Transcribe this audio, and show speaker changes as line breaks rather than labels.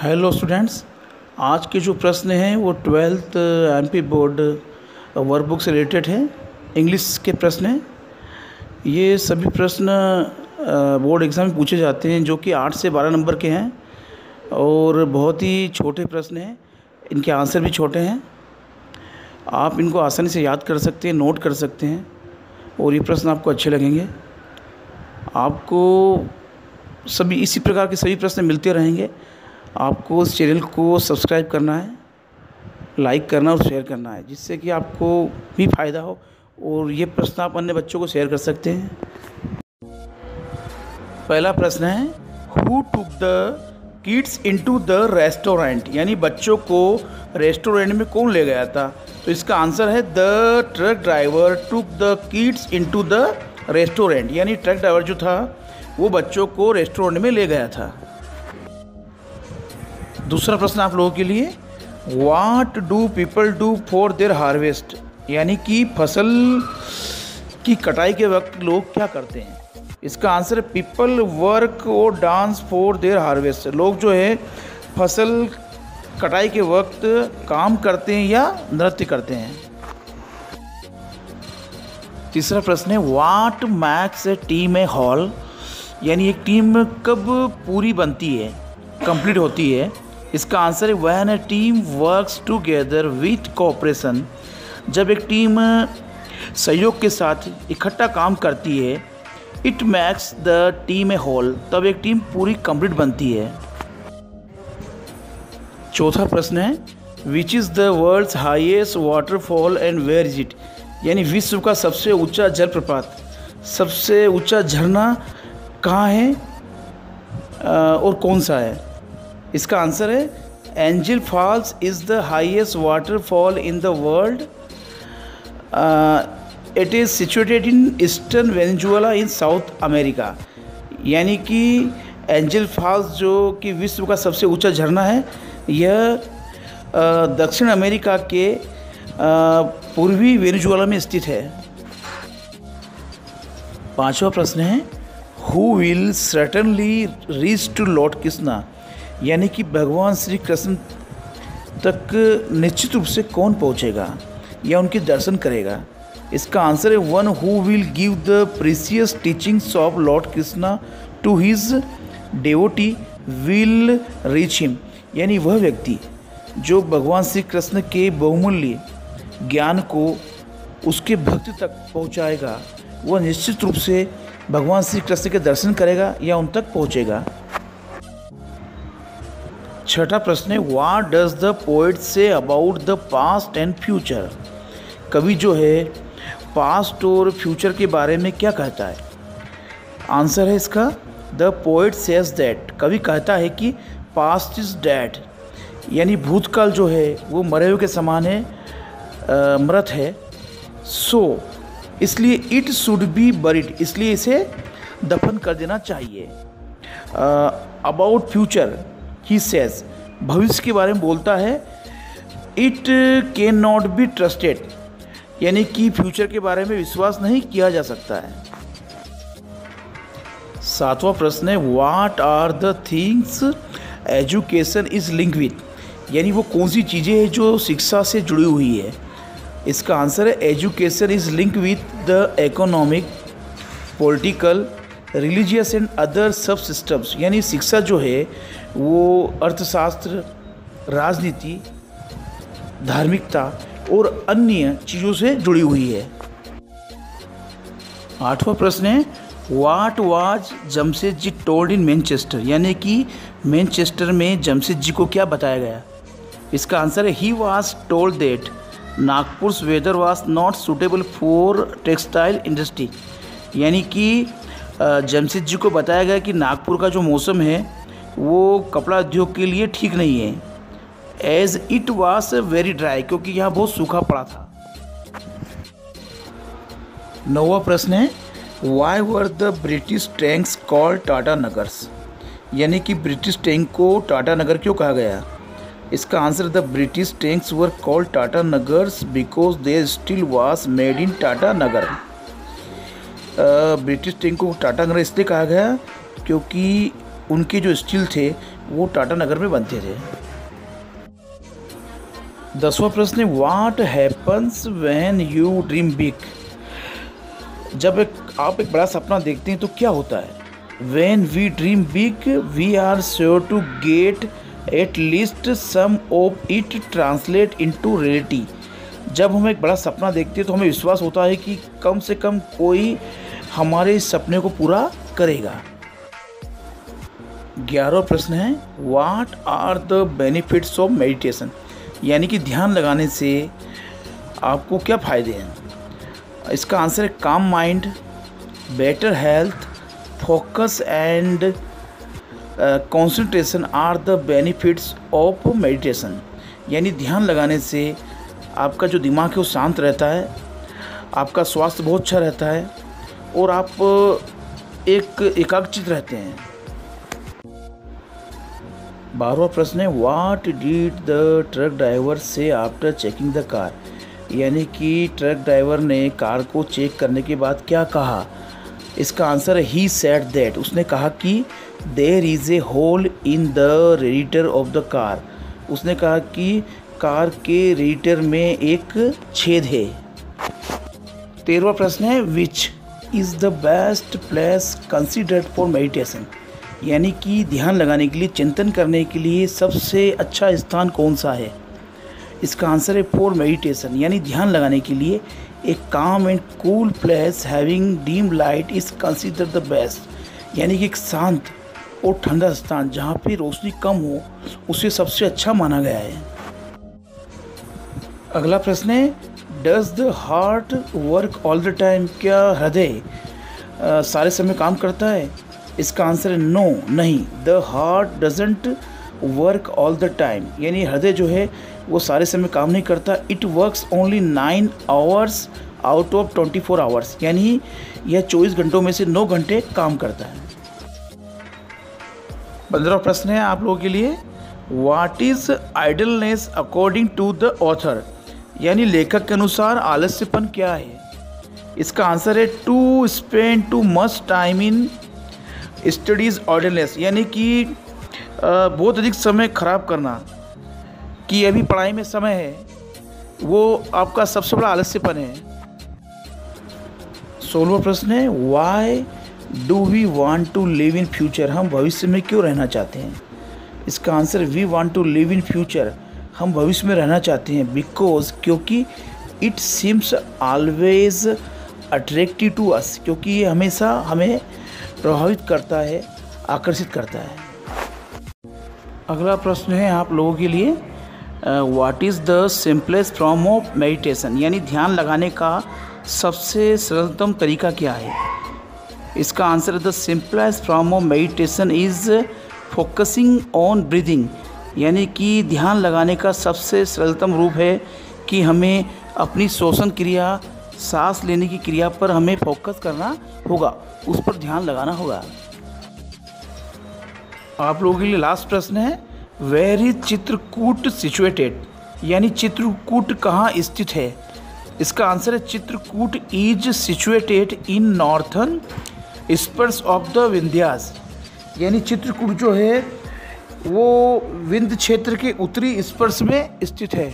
Hello students. आज के जो प्रश्न हैं वो 12th एमपी बोर्ड वर्कबुक से रिलेटेड है। इंग्लिश के प्रश्न हैं। ये सभी प्रश्न बोर्ड एग्ज़ाम में पूछे जाते हैं, जो कि 8 से 12 नंबर के हैं और बहुत ही छोटे प्रश्न हैं। इनके आंसर भी छोटे हैं। आप इनको आसानी से याद कर सकते हैं, नोट कर सकते हैं और ये प्रश्न आपको अच्छे लगेंगे। आपको सभी इसी प्रकार के सभी प्रश्न मिलते रहेंगे। आपको इस चैनल को सब्सक्राइब करना है, लाइक करना और शेयर करना है, जिससे कि आपको भी फ़ायदा हो और ये प्रश्न आप अन्य बच्चों को शेयर कर सकते हैं। पहला प्रश्न है, who took the kids into the restaurant, यानी बच्चों को रेस्टोरेंट में कौन ले गया था। तो इसका आंसर है the truck driver took the kids into the restaurant, यानी ट्रक ड्राइवर जो था वो बच्चों को रेस्टोरेंट में ले गया था। दूसरा प्रश्न आप लोगों के लिए, what do people do for their harvest, यानी कि फसल की कटाई के वक्त लोग क्या करते हैं। इसका आंसर है पीपल वर्क और डांस फॉर देयर हार्वेस्ट, लोग जो है फसल कटाई के वक्त काम करते हैं या नृत्य करते हैं। तीसरा प्रश्न है, वाट max A team a whole, यानी एक टीम कब पूरी बनती है, कंप्लीट होती है। इसका आंसर है when A team works together with cooperation, जब एक टीम सहयोग के साथ इकट्ठा काम करती है। It makes the team a whole, तब एक टीम पूरी कंप्लीट बनती है। चौथा प्रश्न है, which is the world's highest waterfall and where is it, यानी विश्व का सबसे ऊंचा जलप्रपात, सबसे ऊंचा झरना कहाँ है और कौन सा है। इसका आंसर है Angel Falls is the highest waterfall in the world. It is situated in eastern Venezuela in South America, यानी कि एंजल फॉल्स जो कि विश्व का सबसे ऊंचा झरना है, यह दक्षिण अमेरिका के पूर्वी वेनेजुएला में स्थित है। पांचवा प्रश्न है, who will certainly reach to Lord Krishna, यानी कि भगवान श्री कृष्ण तक निश्चित रूप से कौन पहुंचेगा या उनके दर्शन करेगा। इसका आंसर है one who will give the precious teachings of Lord Krishna to his devotee will reach him, यानी वह व्यक्ति जो भगवान श्री कृष्ण के बहुमूल्य ज्ञान को उसके भक्त तक पहुंचाएगा, वह निश्चित रूप से भगवान श्री कृष्ण के दर्शन करेगा या उन तक पहुंचेगा। छठा प्रश्न है, what does the poet say about the past and future, कवि जो है पास्ट और फ्यूचर के बारे में क्या कहता है। आंसर है इसका द पोएट सेज दैट, कवि कहता है कि पास्ट इज डेड, यानी भूतकाल जो है वो मरे हुए के समान है, मृत है। सो इसलिए इट शुड बी बरीड, इसलिए इसे दफन कर देना चाहिए। अबाउट फ्यूचर ही सेज, भविष्य के बारे में बोलता है, it can not be trusted, यानी कि फ्यूचर के बारे में विश्वास नहीं किया जा सकता है। सातवां प्रश्न है, what are the things education is link with, यानी वो कौन सी चीज़ें हैं जो शिक्षा से जुड़ी हुई है। इसका आंसर है education is link with the economic, political, religious and other सब सिस्टम्स, यानी शिक्षा जो है वो अर्थशास्त्र, राजनीति, धार्मिकता और अन्य चीज़ों से जुड़ी हुई है। आठवां प्रश्न है, what was Jamshedji told in Manchester, यानी कि मैनचेस्टर में जमशेदजी को क्या बताया गया। इसका आंसर है he was told that Nagpur weather was not suitable for textile industry, यानी कि जमशेदजी को बताया गया कि नागपुर का जो मौसम है वो कपड़ा उद्योग के लिए ठीक नहीं है। As it was very dry, क्योंकि यहाँ बहुत सूखा पड़ा था। नौवां प्रश्न है, why were the British tanks called Tata Nagars, यानी कि ब्रिटिश टैंक को टाटा नगर क्यों कहा गया। इसका answer the British tanks were called Tata Nagars because their steel was made in Tata Nagar. British tank को टाटा नगर इसलिए कहा गया क्योंकि उनके जो स्टील थे वो टाटा नगर में बनते थे। 10वां प्रश्न है what happens when you dream big. जब आप एक बड़ा सपना देखते हैं तो क्या होता है? When we dream big we are sure to get at least some of it translate into reality. जब हम एक बड़ा सपना देखते हैं तो हमें विश्वास होता है कि कम से कम कोई हमारे इस सपने को पूरा करेगा। 11वां प्रश्न है what are the benefits of meditation. यानी कि ध्यान लगाने से आपको क्या फ़ायदे हैं? इसका आंसर है calm mind, better health, focus and concentration are the benefits of meditation. यानी ध्यान लगाने से आपका जो दिमाग है वो शांत रहता है, आपका स्वास्थ्य बहुत अच्छा रहता है और आप एक एकाग्रचित रहते हैं। 12वां प्रश्न है what did the truck driver से आफ्टर चेकिंग द कार। यानी कि ट्रक ड्राइवर ने कार को चेक करने के बाद क्या कहा? इसका आंसर है ही सेड दैट। उसने कहा कि there is a hole in the radiator of the car. उसने कहा कि कार के रेडिएटर में एक छेद है। 13वां प्रश्न है which is the best place considered for meditation. यानी कि ध्यान लगाने के लिए, चिंतन करने के लिए सबसे अच्छा स्थान कौन सा है? इसका आंसर है फॉर मेडिटेशन। यानी ध्यान लगाने के लिए एक काम and cool place having dim light is consider the best. यानी कि एक शांत और ठंडा स्थान जहाँ पे रोशनी कम हो उसे सबसे अच्छा माना गया है। अगला प्रश्न है does the heart work all the time. क्या हृदय सारे समय काम करता है? इसका आंसर है नो, नहीं। The heart doesn't work all the time. यानी हृदय जो है वो सारे समय काम नहीं करता। It works only 9 hours out of 24 hours. यानी यह 24 घंटों में से 9 घंटे काम करता है। 15वां प्रश्न है आप लोगों के लिए what is idleness according to the author. यानी लेखक के अनुसार आलस्यपन क्या है? इसका आंसर है to spend too much time in studies ordinance. यानी कि बहुत अधिक समय खराब करना, कि अभी पढ़ाई में समय है, वो आपका सबसे बड़ा आलस्यपन है। 16वां प्रश्न है why do we want to live in future. हम भविष्य में क्यों रहना चाहते हैं? इसका आंसर we want to live in future. हम भविष्य में रहना चाहते हैं बिकॉज क्योंकि it seems always attractive to us. क्योंकि ये हमेशा हमें प्रभावित करता है, आकर्षित करता है। अगला प्रश्न है आप लोगों के लिए what is the simplest form of meditation. यानी ध्यान लगाने का सबसे सरलतम तरीका क्या है? इसका आंसर है the simplest form of meditation is focusing on breathing. यानी कि ध्यान लगाने का सबसे सरलतम रूप है कि हमें अपनी श्वसन क्रिया, सांस लेने की क्रिया पर हमें फोकस करना होगा, उस पर ध्यान लगाना होगा। आप लोगों के लिए लास्ट प्रश्न है वेयर इज चित्रकूट सिचुएटेड। यानी चित्रकूट कहाँ स्थित है? इसका आंसर है Chitrakoot is situated in northern Spurs of the Vindhyas. यानी चित्रकूट जो है वो विंध्य क्षेत्र के उत्तरी स्पर्श में स्थित है।